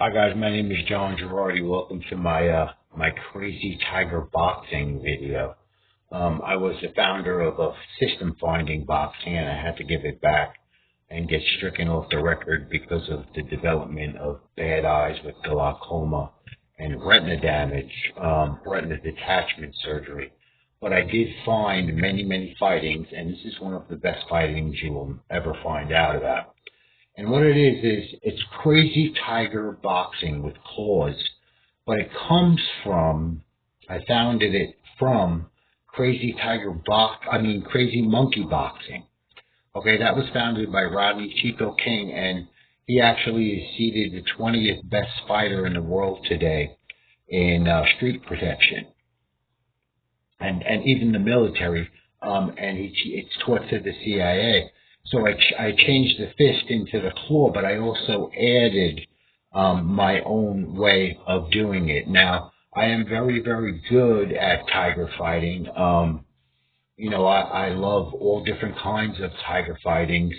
Hi guys, my name is John Girardi. Welcome to my Crazy Tiger boxing video. I was the founder of a system finding boxing, and I had to give it back and get stricken off the record because of the development of bad eyes with glaucoma and retina damage, retina detachment surgery. But I did find many fightings, and this is one of the best fightings you will ever find out about. And what it is it's Crazy Tiger boxing with claws, but it comes from, I founded it from Crazy Monkey Boxing. Okay, that was founded by Rodney Chico King, and he actually is seated the 20th best fighter in the world today in street protection, and even the military, and it's taught to the CIA. So I changed the fist into the claw, but I also added my own way of doing it. Now, I am very good at tiger fighting. I love all different kinds of tiger fightings,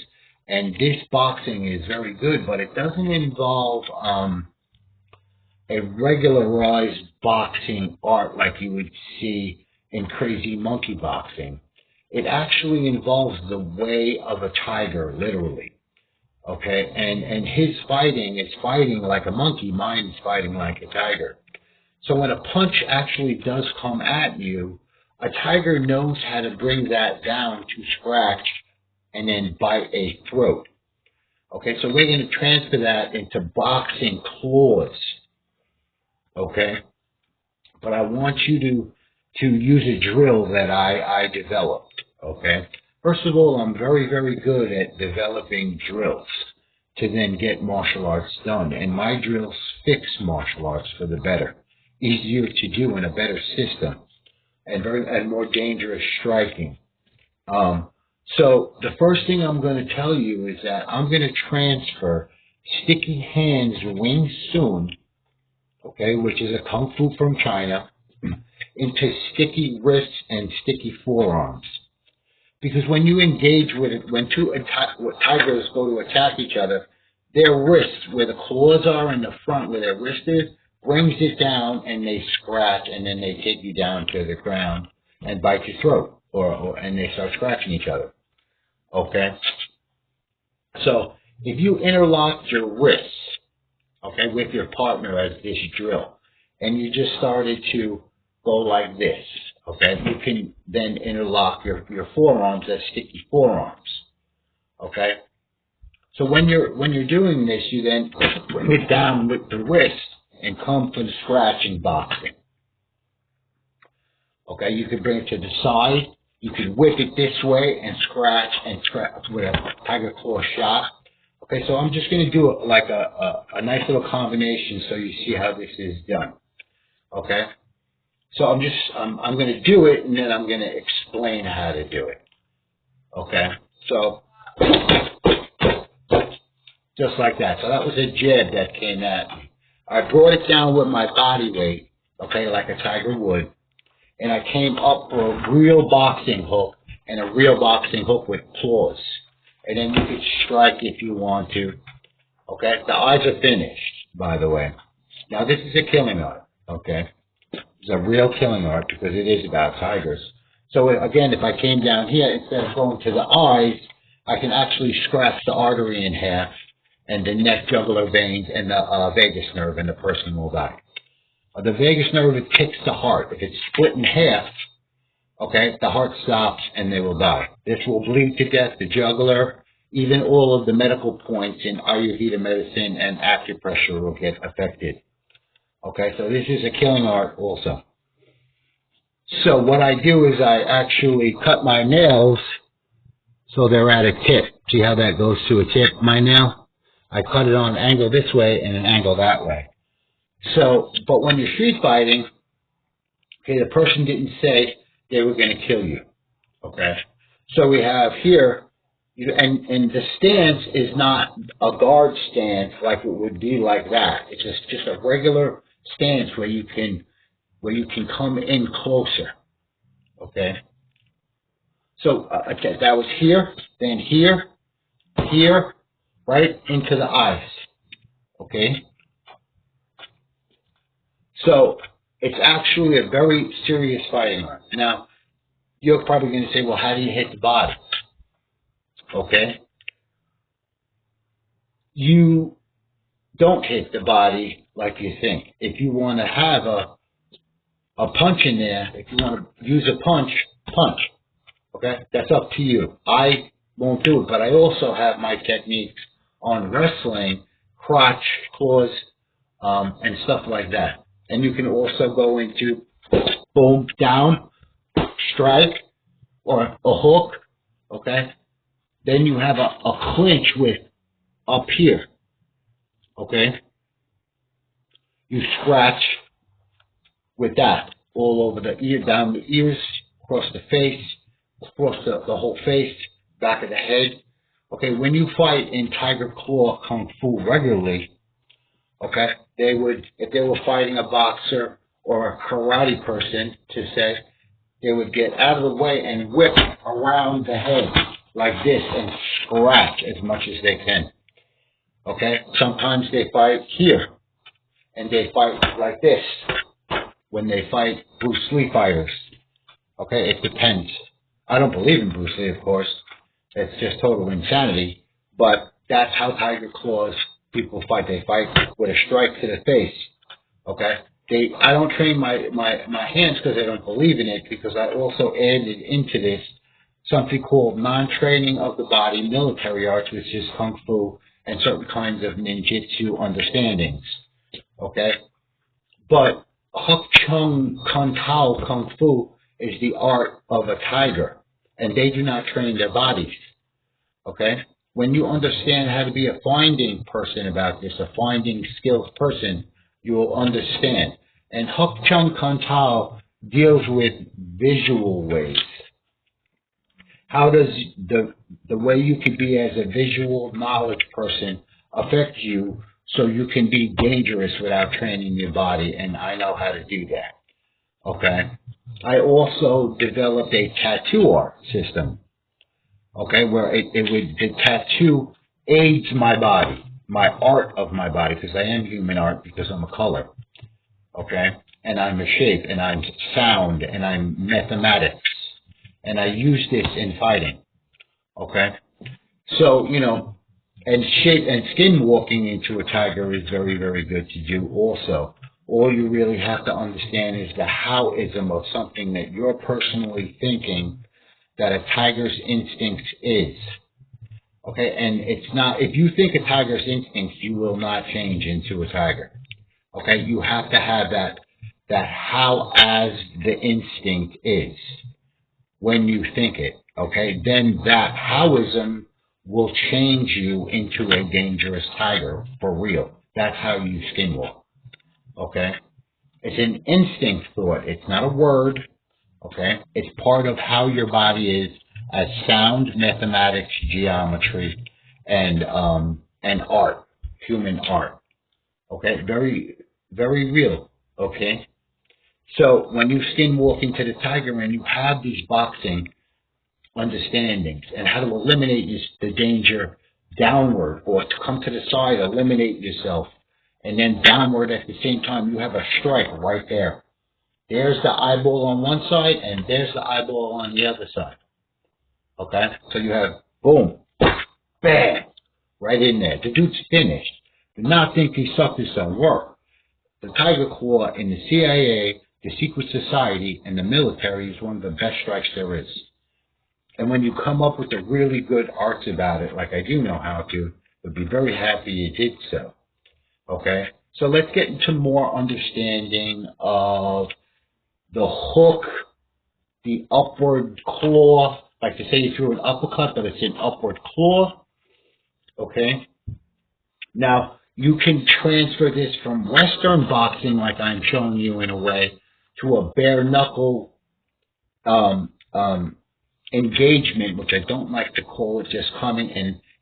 and this boxing is very good, but it doesn't involve a regularized boxing art like you would see in Crazy Monkey Boxing. It actually involves the way of a tiger, literally. Okay, and his fighting is fighting like a monkey, mine is fighting like a tiger. So when a punch actually does come at you, a tiger knows how to bring that down to scratch and then bite a throat. Okay, so we're going to transfer that into boxing claws. Okay, but I want you to use a drill that I developed. Okay, first of all, I'm very good at developing drills to then get martial arts done, and my drills fix martial arts for the better, easier to do, and a better system, and more dangerous striking. So the first thing I'm going to tell you is that I'm going to transfer Sticky Hands Wing Tsun, okay, which is a kung fu from China, into sticky wrists and sticky forearms. Because when you engage with it, when two tigers go to attack each other, their wrists, where the claws are in the front, where their wrist is, brings it down, and they scratch, and then they take you down to the ground and bite your throat, and they start scratching each other. Okay? So if you interlocked your wrists, okay, with your partner as this drill, and you just started to go like this, okay, you can then interlock your forearms as sticky forearms, okay. So when you're doing this, you then bring it down with the wrist and come for the scratching boxing. Okay, you can bring it to the side, you can whip it this way and scratch with a tiger claw shot. Okay, so I'm just going to do it like a nice little combination so you see how this is done. Okay, so I'm going to do it, and then I'm going to explain how to do it. Okay, so just like that. So that was a jab that came at me. I brought it down with my body weight, okay, like a tiger would, and I came up for a real boxing hook, and a real boxing hook with claws. And then you could strike if you want to. Okay? The eyes are finished, by the way. Now, this is a killing art. Okay? It's a real killing art because it is about tigers. So, again, if I came down here, instead of going to the eyes, I can actually scratch the artery in half and the neck jugular veins and the vagus nerve, and the person will die. The vagus nerve, it kicks the heart. If it's split in half, okay, the heart stops and they will die. This will bleed to death, the jugular, even all of the medical points in Ayurveda medicine and acupressure will get affected. Okay, so this is a killing art also. So what I do is I actually cut my nails so they're at a tip. See how that goes to a tip, my nail? I cut it on an angle this way and an angle that way. So, but when you're street fighting, okay, the person didn't say they were going to kill you, okay? So we have here, and the stance is not a guard stance like it would be like that. It's just a regular stance where you can come in closer, okay? So okay, that was here, then here, right into the eyes, okay? So it's actually a very serious fighting art. Now, you're probably going to say, well, how do you hit the body? Okay? You don't hit the body like you think. If you want to have a punch in there, if you want to use a punch, punch. Okay? That's up to you. I won't do it, but I also have my techniques on wrestling, crotch, claws, and stuff like that. And you can also go into boom, down, strike, or a hook, okay? Then you have a clinch with up here, okay? You scratch with that all over the ear, down the ears, across the face, across the whole face, back of the head. Okay, when you fight in Tiger Claw Kung Fu regularly, okay, they would, if they were fighting a boxer or a karate person, to say, they would get out of the way and whip around the head like this and scratch as much as they can. Okay? Sometimes they fight here, and they fight like this when they fight Bruce Lee fighters. Okay? It depends. I don't believe in Bruce Lee, of course. It's just total insanity. But that's how Tiger Claws people fight. They fight with a strike to the face. Okay? I don't train my hands because I don't believe in it, because I also added into this something called non-training of the body military arts, which is Kung Fu and certain kinds of ninjutsu understandings. Okay? But Huk Chung Kung Tao Kung Fu is the art of a tiger, and they do not train their bodies. Okay? When you understand how to be a finding person about this, a finding skills person, you will understand. And Huk Chung Kung Tao deals with visual ways. How does the way you can be as a visual knowledge person affect you so you can be dangerous without training your body? And I know how to do that. Okay? I also developed a tattoo art system. Okay, where the tattoo aids my body, my art of my body, because I am human art, because I'm a color. Okay, and I'm a shape, and I'm sound, and I'm mathematics, and I use this in fighting. Okay, so and shape and skin walking into a tiger is very, very good to do also. All you really have to understand is the howism of something that you're personally thinking that a tiger's instinct is. Okay, and it's not, if you think a tiger's instinct, you will not change into a tiger. Okay, you have to have that how as the instinct is when you think it. Okay, then that howism will change you into a dangerous tiger for real. That's how you skinwalk. Okay, it's an instinct thought. It's not a word. Okay, it's part of how your body is as sound mathematics, geometry, and art, human art. Okay, very, very real. Okay, so when you skinwalk into the tiger and you have these boxing understandings and how to eliminate the danger downward or to come to the side, eliminate yourself, and then downward at the same time, you have a strike right there. There's the eyeball on one side, and there's the eyeball on the other side. Okay? So you have, boom, bam, right in there. The dude's finished. Do not think these suckers don't work. The Tiger Claw in the CIA, the secret society, and the military is one of the best strikes there is. And when you come up with the really good arts about it, like I do know how to, you'll be very happy you did so. Okay? So let's get into more understanding of the hook, the upward claw, like to say you threw an uppercut, but it's an upward claw. Okay? Now, you can transfer this from Western boxing, like I'm showing you in a way, to a bare knuckle engagement, which I don't like to call it, just coming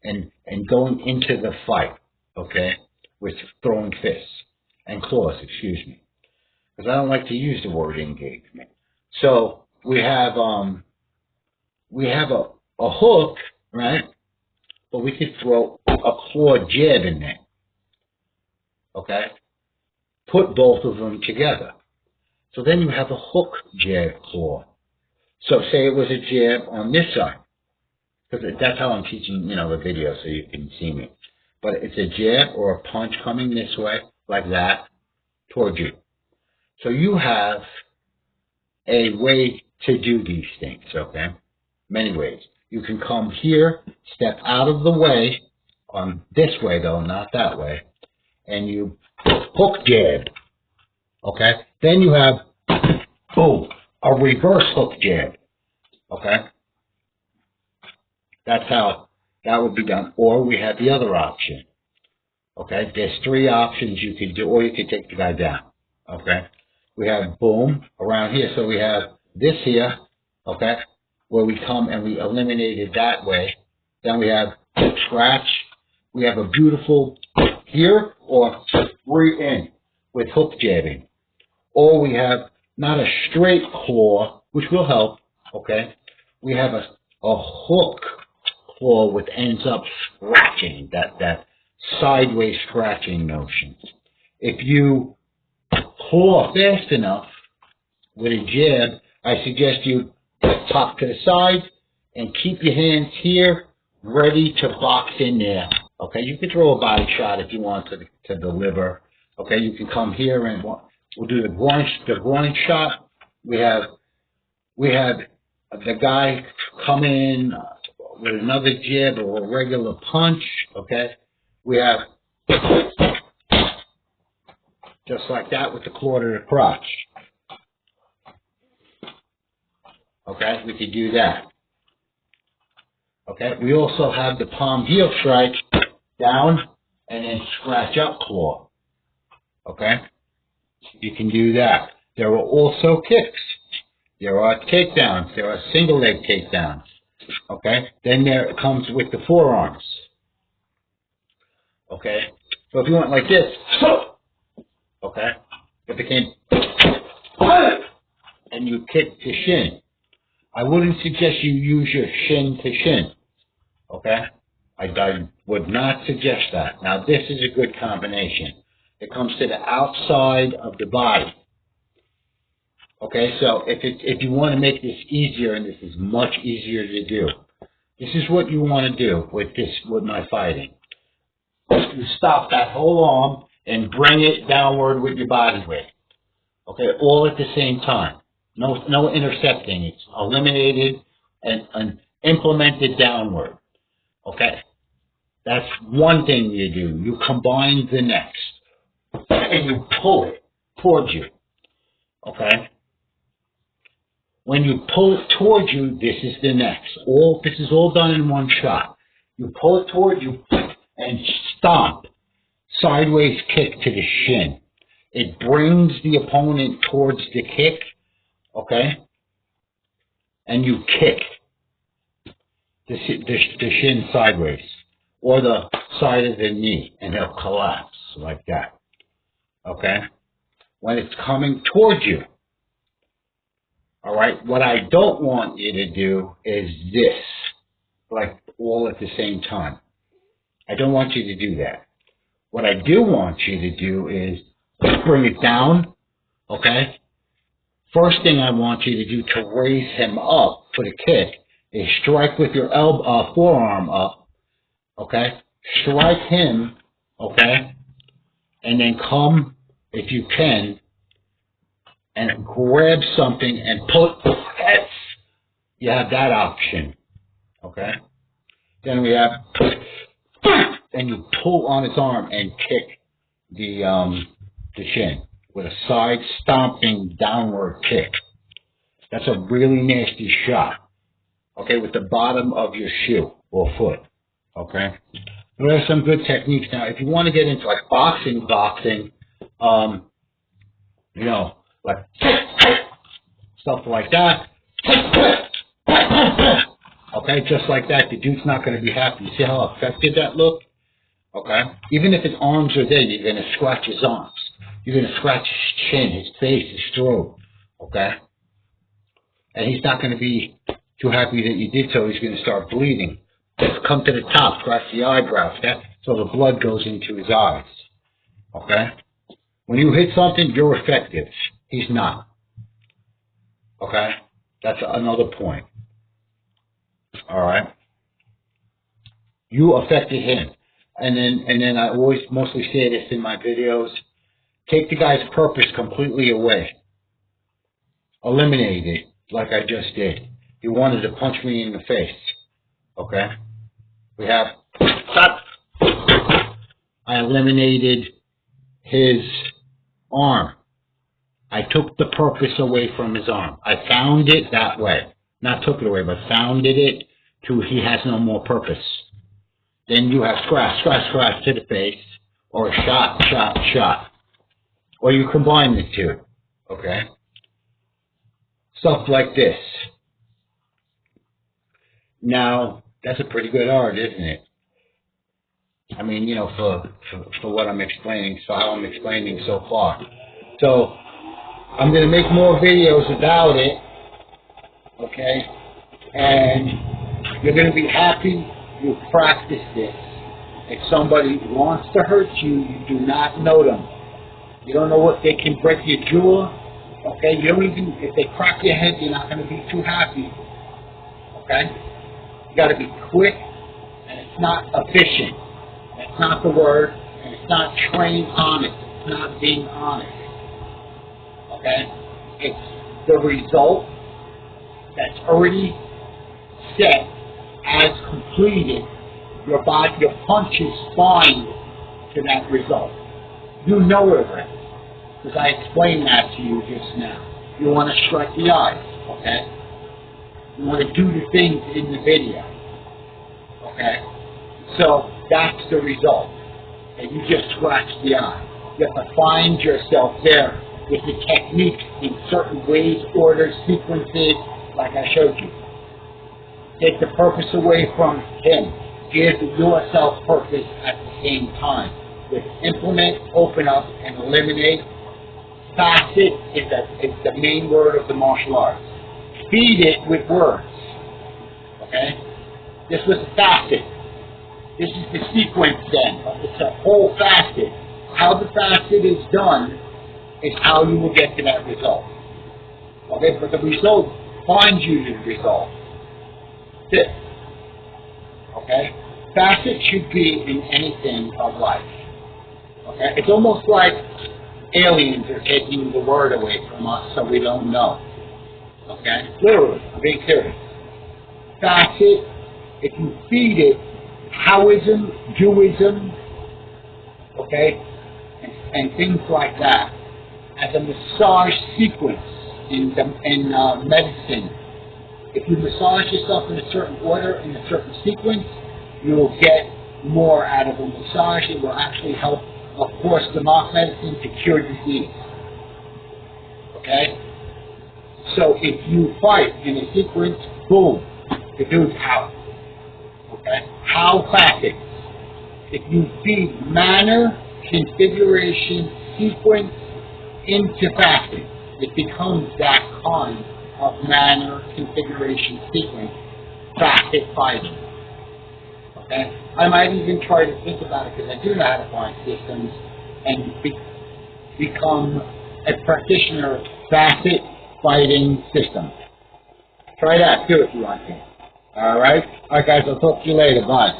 and going into the fight, okay, with throwing fists and claws, excuse me. Because I don't like to use the word engagement. So we have a hook, right? But we could throw a claw jab in there. Okay? put both of them together. So then you have a hook jab claw. So say it was a jab on this side, because that's how I'm teaching, the video so you can see me. But it's a jab or a punch coming this way, like that, towards you. So you have a way to do these things, okay? Many ways. You can come here, step out of the way, this way though, not that way, and you hook jab, okay? Then you have, boom, a reverse hook jab, okay? That's how that would be done. Or we have the other option, okay? There's 3 options you can do, or you can take the guy down, okay? We have boom around here, so we have this here, okay, where we come and we eliminate it that way. Then we have scratch. We have a beautiful here or 3 in with hook jabbing. Or we have not a straight claw, which will help, okay. We have a hook claw with ends up scratching, that sideways scratching notion. If you claw fast enough with a jab, I suggest you pop to the side and keep your hands here ready to box in there. Okay, you can throw a body shot if you want to the liver. Okay, you can come here and we'll do the groin shot. We have the guy come in with another jab or a regular punch. Okay, we have just like that with the claw to the crotch. Okay, we could do that. Okay, we also have the palm heel strike down and then scratch up claw. Okay, you can do that. There are also kicks. There are takedowns. There are single leg takedowns. Okay, then there comes with the forearms. Okay, so if you went like this, okay, it became, and you kick the shin. I wouldn't suggest you use your shin to shin, okay? I would not suggest that. Now, this is a good combination. It comes to the outside of the body, okay? So if you want to make this easier, and this is much easier to do, this is what you want to do with my fighting. You stop that whole arm and bring it downward with your body weight, okay? All at the same time. No intercepting. It's eliminated and implemented downward. Okay? That's one thing you do. You combine the next. And you pull it towards you. Okay? When you pull it towards you, this is the next. This is all done in one shot. You pull it towards you and stomp. Sideways kick to the shin. It brings the opponent towards the kick. Okay, and you kick the shin sideways or the side of the knee, and he'll collapse like that. Okay, when it's coming towards you. All right, what I don't want you to do is this, like all at the same time. I don't want you to do that. What I do want you to do is bring it down. Okay. First thing I want you to do to raise him up for the kick is strike with your forearm up, okay? Strike him, okay? And then come, if you can, and grab something and pull it. Yes! You have that option, okay? Then we have, and you pull on his arm and kick the shin with a side stomping downward kick. That's a really nasty shot. Okay, with the bottom of your shoe or foot. Okay? There are some good techniques. Now, if you want to get into like boxing, like stuff like that. Okay, just like that, the dude's not going to be happy. You see how effective that looked? Okay? Even if his arms are there, you're going to scratch his arms. You're going to scratch his chin, his face, his throat, okay? And he's not going to be too happy that you did so. He's going to start bleeding. Just come to the top, scratch the eyebrows, so the blood goes into his eyes, okay? When you hit something, you're effective. He's not. Okay? That's another point. Alright? You affected him. And then I always mostly say this in my videos. Take the guy's purpose completely away. Eliminate it, like I just did. He wanted to punch me in the face. Okay? We have... Stop! I eliminated his arm. I took the purpose away from his arm. I found it that way. Not took it away, but founded it to he has no more purpose. Then you have scratch, scratch, scratch to the face, or shot, shot, shot. Or you combine the two. Okay? Stuff like this. Now, that's a pretty good art, isn't it? I mean, you know, for what I'm explaining, so how I'm explaining so far. So, I'm going to make more videos about it, okay? And you're going to be happy you practiced this. If somebody wants to hurt you, you do not know them. You don't know if they can break your jaw, okay? You don't even, if they crack your head, you're not going to be too happy, okay? You got to be quick, and it's not efficient. That's not the word, and it's not trained honest. It's not being honest. Okay? It's the result that's already set as completed. Your punches bind to that result. You know it already, because I explained that to you just now. You want to strike the eyes, okay? You want to do the things in the video, okay? So that's the result. And you just scratch the eye. You have to find yourself there with the techniques in certain ways, orders, sequences, like I showed you. Take the purpose away from him. Give yourself purpose at the same time. With implement, open up, and eliminate. Facet is the main word of the martial arts. Feed it with words. Okay? This was a facet. This is the sequence then. It's a whole facet. How the facet is done is how you will get to that result. Okay, but the result finds you the result. This. Okay? Facet should be in anything of life. Okay? It's almost like aliens are taking the word away from us so we don't know. Okay? Literally, I'm being serious. Facet, if you feed it howism, doism, okay, and things like that, as a massage sequence in medicine. If you massage yourself in a certain order, in a certain sequence, you will get more out of a massage. It will actually help, of course, the Mach medicine to cure disease. Okay? So if you fight in a sequence, boom, the dude's out. Okay? How facets. If you feed manner, configuration, sequence into facets, it becomes that kind of manner, configuration, sequence, facet fighting. Okay? I might even try to think about it because I do know how to find systems and become a practitioner of facet fighting system. Try that too if you want to. Alright? Alright guys, I'll talk to you later. Bye.